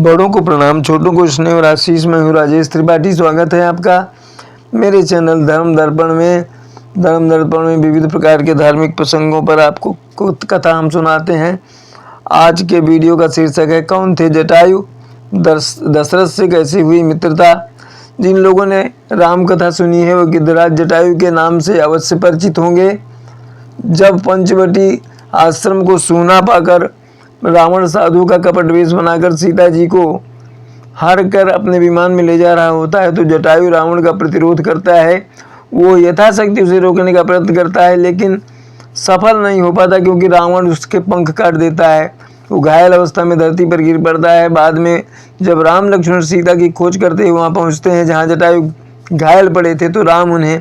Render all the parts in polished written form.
बड़ों को प्रणाम, छोटों को स्नेह और आशीष। मैं हूँ राजेश त्रिपाठी। स्वागत है आपका मेरे चैनल धर्म दर्पण में। धर्म दर्पण में विविध प्रकार के धार्मिक प्रसंगों पर आपको कथा हम सुनाते हैं। आज के वीडियो का शीर्षक है, कौन थे जटायु, दशरथ से कैसी हुई मित्रता। जिन लोगों ने राम कथा सुनी है वो गिद्धराज जटायु के नाम से अवश्य परिचित होंगे। जब पंचवटी आश्रम को सूना पाकर रावण साधु का कपट वेश बनाकर सीता जी को हर कर अपने विमान में ले जा रहा होता है तो जटायु रावण का प्रतिरोध करता है। वो यथाशक्ति उसे रोकने का प्रयत्न करता है लेकिन सफल नहीं हो पाता क्योंकि रावण उसके पंख काट देता है। वो घायल अवस्था में धरती पर गिर पड़ता है। बाद में जब राम लक्ष्मण सीता की खोज करते हुए वहाँ पहुँचते हैं जहाँ जटायु घायल पड़े थे तो राम उन्हें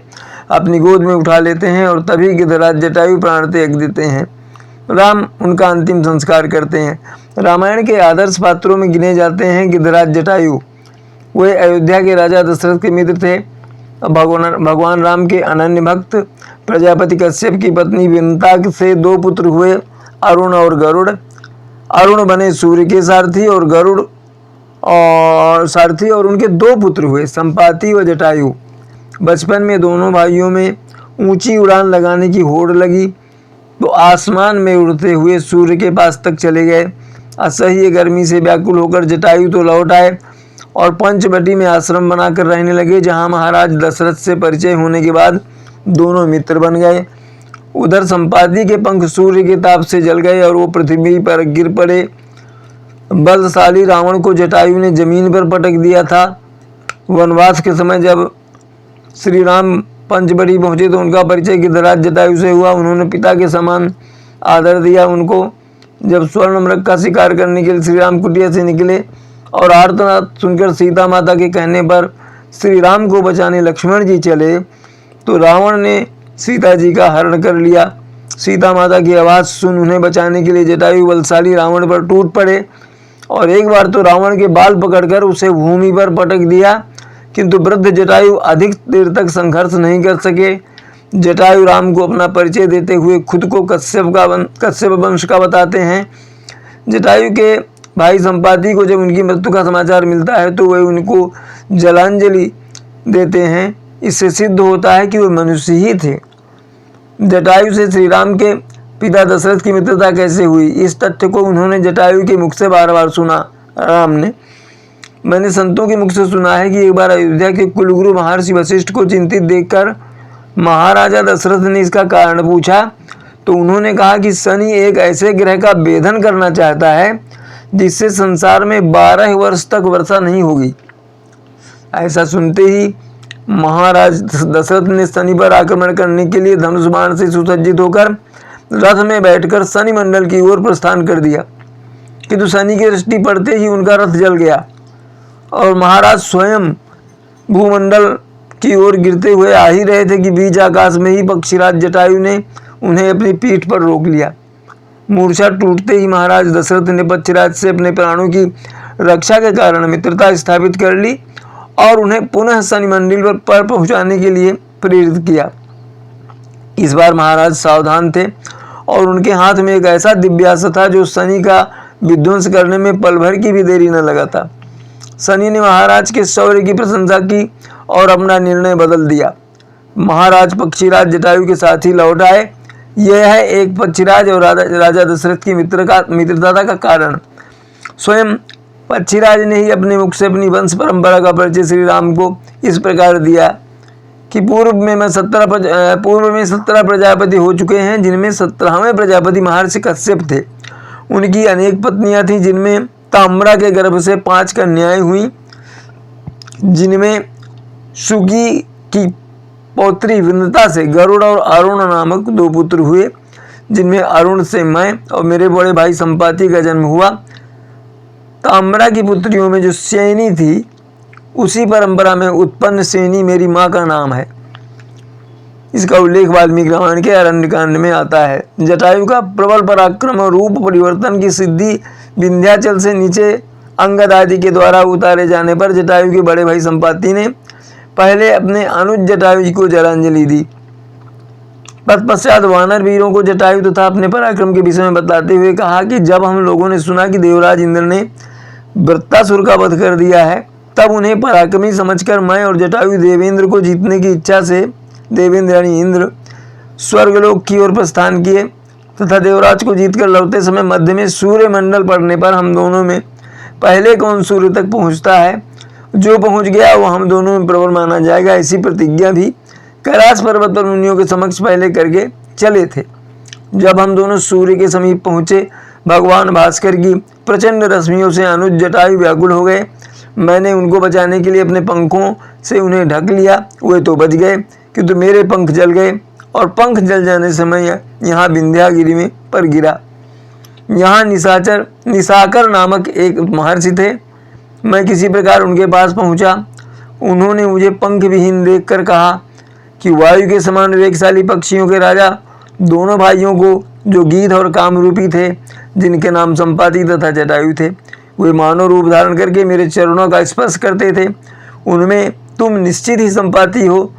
अपनी गोद में उठा लेते हैं और तभी गिद्धराज जटायु प्राण त्याग देते हैं। राम उनका अंतिम संस्कार करते हैं। रामायण के आदर्श पात्रों में गिने जाते हैं गिद्धराज जटायु। वे अयोध्या के राजा दशरथ के मित्र थे। भगवान राम के अनन्य भक्त प्रजापति कश्यप की पत्नी विनता से 2 पुत्र हुए, अरुण और गरुड़। अरुण बने सूर्य के सारथी और गरुड़ और उनके 2 पुत्र हुए, संपाति व जटायु। बचपन में दोनों भाइयों में ऊंची उड़ान लगाने की होड़ लगी तो आसमान में उड़ते हुए सूर्य के पास तक चले गए। असह्य गर्मी से व्याकुल होकर जटायु तो लौट आए और पंचवटी में आश्रम बनाकर रहने लगे जहां महाराज दशरथ से परिचय होने के बाद दोनों मित्र बन गए। उधर संपाति के पंख सूर्य के ताप से जल गए और वो पृथ्वी पर गिर पड़े। बलशाली रावण को जटायु ने जमीन पर पटक दिया था। वनवास के समय जब श्री राम पंचवटी पहुंचे तो उनका परिचय गिद्धराज जटायु से हुआ। उन्होंने पिता के समान आदर दिया उनको। जब स्वर्ण मृग का शिकार करने के लिए श्री राम कुटिया से निकले और आर्तनाद सुनकर सीता माता के कहने पर श्री राम को बचाने लक्ष्मण जी चले तो रावण ने सीता जी का हरण कर लिया। सीता माता की आवाज़ सुन उन्हें बचाने के लिए जटायु बलशाली रावण पर टूट पड़े और एक बार तो रावण के बाल पकड़कर उसे भूमि पर पटक दिया, किंतु वृद्ध जटायु अधिक देर तक संघर्ष नहीं कर सके। जटायु राम को अपना परिचय देते हुए खुद को कश्यप वंश का बताते हैं। जटायु के भाई संपाति को जब उनकी मृत्यु का समाचार मिलता है तो वे उनको जलांजलि देते हैं। इससे सिद्ध होता है कि वे मनुष्य ही थे। जटायु से श्री राम के पिता दशरथ की मित्रता कैसे हुई, इस तथ्य को उन्होंने जटायु के मुख से बार बार सुना। राम ने मैंने संतों के मुख से सुना है कि एक बार अयोध्या के कुलगुरु महर्षि वशिष्ठ को चिंतित देखकर महाराजा दशरथ ने इसका कारण पूछा तो उन्होंने कहा कि शनि एक ऐसे ग्रह का भेदन करना चाहता है जिससे संसार में 12 वर्ष तक वर्षा नहीं होगी। ऐसा सुनते ही महाराज दशरथ ने शनि पर आक्रमण करने के लिए धनुष बाण से सुसज्जित होकर रथ में बैठकर शनि मंडल की ओर प्रस्थान कर दिया, किंतु शनि की दृष्टि पड़ते ही उनका रथ जल गया और महाराज स्वयं भूमंडल की ओर गिरते हुए आ ही रहे थे कि बीच आकाश में ही पक्षीराज जटायु ने उन्हें अपनी पीठ पर रोक लिया। मूर्छा टूटते ही महाराज दशरथ ने पक्षीराज से अपने प्राणों की रक्षा के कारण मित्रता स्थापित कर ली और उन्हें पुनः शनि मंडल पर पहुंचाने के लिए प्रेरित किया। इस बार महाराज सावधान थे और उनके हाथ में एक ऐसा दिव्यास्त्र था जो शनि का विध्वंस करने में पल भर की भी देरी न लगा था। शनि ने महाराज के शौर्य की प्रशंसा की और अपना निर्णय बदल दिया। महाराज पक्षीराज जटायु के साथ ही लौट आए। यह है एक पक्षीराज और राजा दशरथ की मित्रता का कारण। स्वयं पक्षीराज ने ही अपने मुख से अपनी वंश परंपरा का परिचय श्री राम को इस प्रकार दिया कि पूर्व में 17 प्रजापति हो चुके हैं, जिनमें 17वें प्रजापति महर्षि कश्यप थे। उनकी अनेक पत्नियां थीं जिनमें ताम्रा के गर्भ से 5 कन्याएं हुई, जिनमें सुगी की पौत्री विनता से गरुड़ और अरुण नामक 2 पुत्र हुए, जिनमें अरुण से मैं और मेरे बड़े भाई संपाति का जन्म हुआ। ताम्रा की पुत्रियों में जो सेनी थी उसी परंपरा में उत्पन्न सेनी मेरी माँ का नाम है। इसका उल्लेख वाल्मीकि रामायण के अरण्यकांड में आता है। जटायु का प्रबल पराक्रम और रूप परिवर्तन की सिद्धि विंध्याचल से नीचे अंगद आदि के द्वारा उतारे जाने पर जटायु के बड़े भाई संपाति ने पहले अपने अनुज जटायु को जलांजलि दी। तत्पश्चात वानर वीरों को जटायु तथा अपने पराक्रम के विषय में बताते हुए कहा कि जब हम लोगों ने सुना कि देवराज इंद्र ने वृत्तासुर का वध कर दिया है। तब उन्हें पराक्रमी समझकर मैं और जटायु देवेंद्र को जीतने की इच्छा से, देवेंद्र यानी इंद्र, स्वर्गलोक की ओर प्रस्थान किए तथा देवराज को जीतकर लौटते समय मध्य में सूर्य मंडल पड़ने पर हम दोनों में पहले कौन सूर्य तक पहुंचता है, जो पहुंच गया वो हम दोनों में प्रबल माना जाएगा। ऐसी प्रतिज्ञा भी कैलाश पर्वत पर मुनियों के समक्ष पहले करके चले थे। जब हम दोनों सूर्य के समीप पहुंचे, भगवान भास्कर की प्रचंड रश्मियों से अनुज जटायु व्याकुल हो गए। मैंने उनको बचाने के लिए अपने पंखों से उन्हें ढक लिया। वे तो बच गए, किंतु मेरे पंख जल गए और पंख जल जाने से मैं यहाँ विंध्यागिरी में पर गिरा। यहाँ निशाकर नामक एक महर्षि थे। मैं किसी प्रकार उनके पास पहुँचा। उन्होंने मुझे पंख विहीन देखकर कहा कि वायु के समान वेगशाली पक्षियों के राजा दोनों भाइयों को, जो गीध और कामरूपी थे, जिनके नाम संपाति तथा जटायु थे, वे मानव रूप धारण करके मेरे चरणों का स्पर्श करते थे। उनमें तुम निश्चित ही संपाति हो।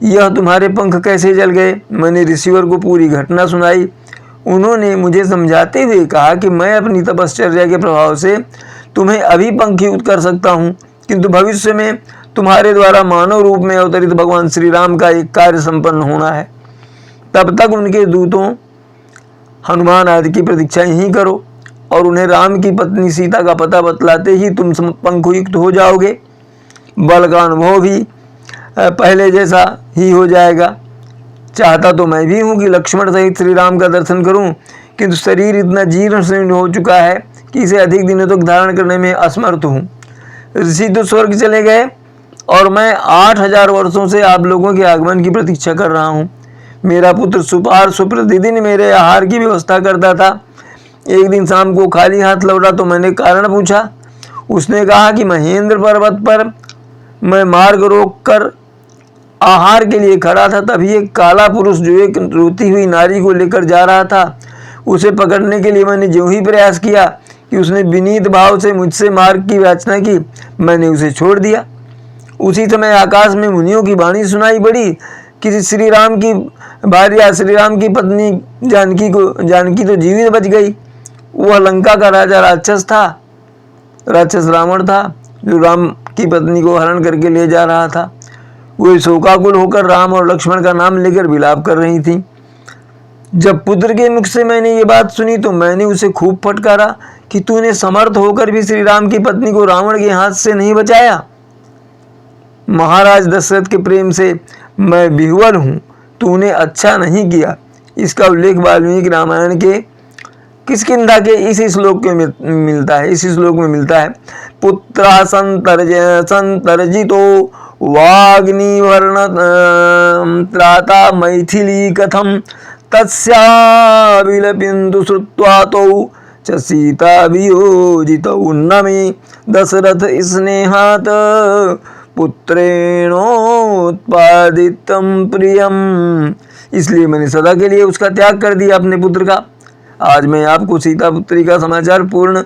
यह तुम्हारे पंख कैसे जल गए? मैंने ऋषिवर को पूरी घटना सुनाई। उन्होंने मुझे समझाते हुए कहा कि मैं अपनी तपश्चर्या के प्रभाव से तुम्हें अभी पंखीकृत कर सकता हूँ, किंतु भविष्य में तुम्हारे द्वारा मानव रूप में अवतरित भगवान श्री राम का एक कार्य संपन्न होना है। तब तक उनके दूतों हनुमान आदि की प्रतीक्षा यहीं करो और उन्हें राम की पत्नी सीता का पता बतलाते ही तुम पंखयुक्त हो जाओगे। बल का अनुभव भी पहले जैसा ही हो जाएगा। चाहता तो मैं भी हूँ कि लक्ष्मण सहित श्री राम का दर्शन करूँ, किंतु शरीर इतना जीर्ण शीर्ण हो चुका है कि इसे अधिक दिनों तक धारण करने में असमर्थ हूँ। ऋषि तो स्वर्ग चले गए और मैं 8000 वर्षों से आप लोगों के आगमन की प्रतीक्षा कर रहा हूँ। मेरा पुत्र सुपार्श्व प्रतिदिन मेरे आहार की व्यवस्था करता था। एक दिन शाम को खाली हाथ लौटा तो मैंने कारण पूछा। उसने कहा कि महेंद्र पर्वत पर मैं मार्ग रोक कर आहार के लिए खड़ा था, तभी एक काला पुरुष जो एक रोती हुई नारी को लेकर जा रहा था, उसे पकड़ने के लिए मैंने जो ही प्रयास किया कि उसने विनीत भाव से मुझसे मार्ग की याचना की, मैंने उसे छोड़ दिया। उसी समय आकाश में मुनियों की वाणी सुनाई पड़ी कि श्री राम की भार्या, श्री राम की पत्नी जानकी तो जीवित बच गई। वह लंका का राजा राक्षस रावण था, जो राम की पत्नी को हरण करके ले जा रहा था। वे शोकाकुल होकर राम और लक्ष्मण का नाम लेकर विलाप कर रही थी। जब पुत्र के मुख से मैंने ये बात सुनी तो मैंने उसे खूब फटकारा कि तूने समर्थ होकर भी श्री राम की पत्नी को रावण के हाथ से नहीं बचाया। महाराज दशरथ के प्रेम से मैं विह्वल हूँ, तूने अच्छा नहीं किया। इसका उल्लेख वाल्मीकि रामायण के किष्किंधा के इस श्लोक में मिलता है। पुत्रा संतर्जितो वाग्निवर्ण त्राता मैथिली कथम तस्याविलपिन्तु श्रुत्वा तौ च सीता वियोजितौ न मे दशरथ स्नेहात् पुत्रेणोत्पादितं प्रियम। इसलिए मैंने सदा के लिए उसका त्याग कर दिया अपने पुत्र का। आज मैं आपको सीता पुत्री का समाचार पूर्ण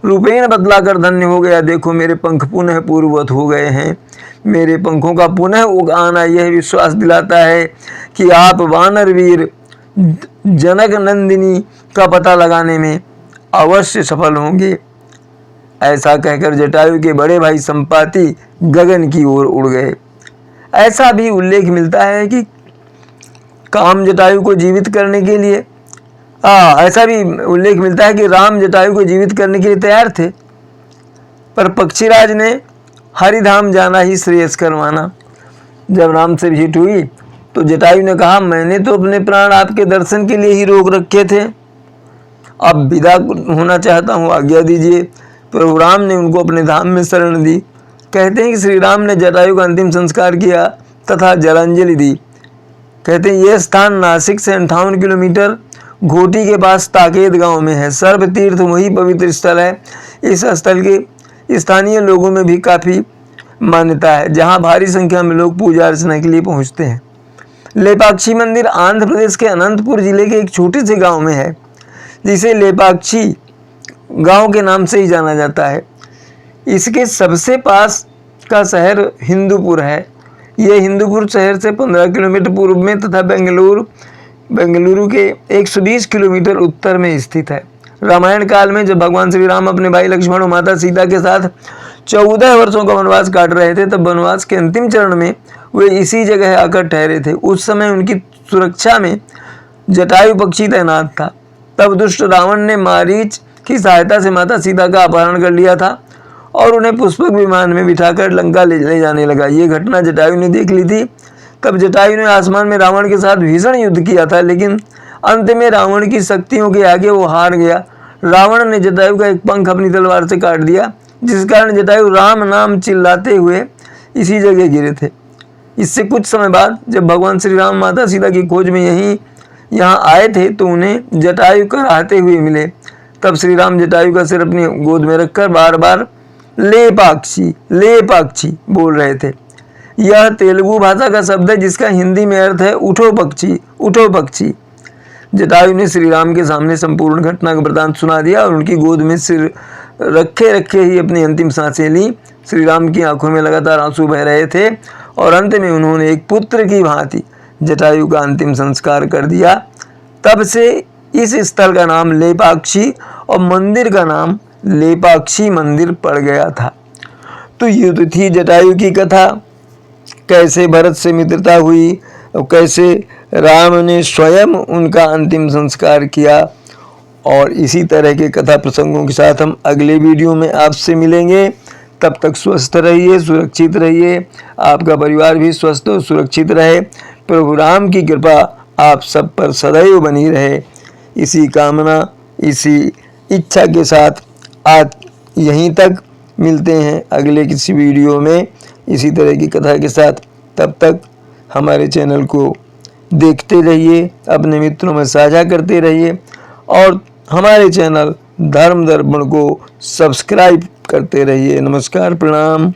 रूपेण बतलाकर धन्य हो गया। देखो मेरे पंख पुनः पूर्ववत हो गए हैं। मेरे पंखों का पुनः उगाना यह विश्वास दिलाता है कि आप वानर वीर जनक नंदिनी का पता लगाने में अवश्य सफल होंगे। ऐसा कहकर जटायु के बड़े भाई संपाति गगन की ओर उड़ गए। ऐसा भी उल्लेख मिलता है कि काम जटायु को जीवित करने के लिए ऐसा भी उल्लेख मिलता है कि राम जटायु को जीवित करने के लिए तैयार थे, पर पक्षीराज ने हरिधाम जाना ही श्रेयस्कर माना। जब राम से भेंट हुई तो जटायु ने कहा, मैंने तो अपने प्राण आपके दर्शन के लिए ही रोक रखे थे, अब विदा होना चाहता हूँ, आज्ञा दीजिए। प्रभु राम ने उनको अपने धाम में शरण दी। कहते हैं कि श्री राम ने जटायु का अंतिम संस्कार किया तथा जलांजलि दी। कहते हैं यह स्थान नासिक से 58 किलोमीटर घोटी के पास ताकेत गांव में है। सर्व तीर्थ वही पवित्र स्थल है। इस स्थल के स्थानीय लोगों में भी काफ़ी मान्यता है, जहां भारी संख्या में लोग पूजा अर्चना के लिए पहुंचते हैं। लेपाक्षी मंदिर आंध्र प्रदेश के अनंतपुर जिले के एक छोटे से गांव में है, जिसे लेपाक्षी गांव के नाम से ही जाना जाता है। इसके सबसे पास का शहर हिंदूपुर है। यह हिंदूपुर शहर से 15 किलोमीटर पूर्व में तथा बेंगलुरु के 120 किलोमीटर उत्तर में स्थित है। रामायण काल में जब भगवान श्री राम अपने भाई लक्ष्मण और माता सीता के साथ 14 वर्षों का वनवास काट रहे थे, तब वनवास के अंतिम चरण में वे इसी जगह आकर ठहरे थे। उस समय उनकी सुरक्षा में जटायु पक्षी तैनात था। तब दुष्ट रावण ने मारीच की सहायता से माता सीता का अपहरण कर लिया था और उन्हें पुष्पक विमान में बिठाकर लंका ले जाने लगा। ये घटना जटायु ने देख ली थी। तब जटायु ने आसमान में रावण के साथ भीषण युद्ध किया था, लेकिन अंत में रावण की शक्तियों के आगे वो हार गया। रावण ने जटायु का एक पंख अपनी तलवार से काट दिया, जिस कारण जटायु राम नाम चिल्लाते हुए इसी जगह गिरे थे। इससे कुछ समय बाद जब भगवान श्री राम माता सीता की खोज में यहाँ आए थे तो उन्हें जटायु कराहते हुए मिले। तब श्री राम जटायु का सिर अपनी गोद में रखकर बार बार ले पाक्षी बोल रहे थे। यह तेलुगु भाषा का शब्द है जिसका हिंदी में अर्थ है उठो पक्षी। जटायु ने श्री राम के सामने संपूर्ण घटना का वृतांत सुना दिया और उनकी गोद में सिर रखे ही अपनी अंतिम सांसें ली। श्री राम की आंखों में लगातार आंसू बह रहे थे और अंत में उन्होंने एक पुत्र की भांति जटायु का अंतिम संस्कार कर दिया। तब से इस स्थल का नाम लेपाक्षी और मंदिर का नाम लेपाक्षी मंदिर पड़ गया था। तो ये तो थी जटायु की कथा, कैसे भरत से मित्रता हुई और कैसे राम ने स्वयं उनका अंतिम संस्कार किया। और इसी तरह के कथा प्रसंगों के साथ हम अगले वीडियो में आपसे मिलेंगे। तब तक स्वस्थ रहिए, सुरक्षित रहिए, आपका परिवार भी स्वस्थ और सुरक्षित रहे। प्रभु राम की कृपा आप सब पर सदैव बनी रहे, इसी कामना, इसी इच्छा के साथ आज यहीं तक मिलते हैं अगले किसी वीडियो में इसी तरह की कथा के साथ। तब तक हमारे चैनल को देखते रहिए, अपने मित्रों में साझा करते रहिए और हमारे चैनल धर्म दर्पण को सब्सक्राइब करते रहिए। नमस्कार, प्रणाम।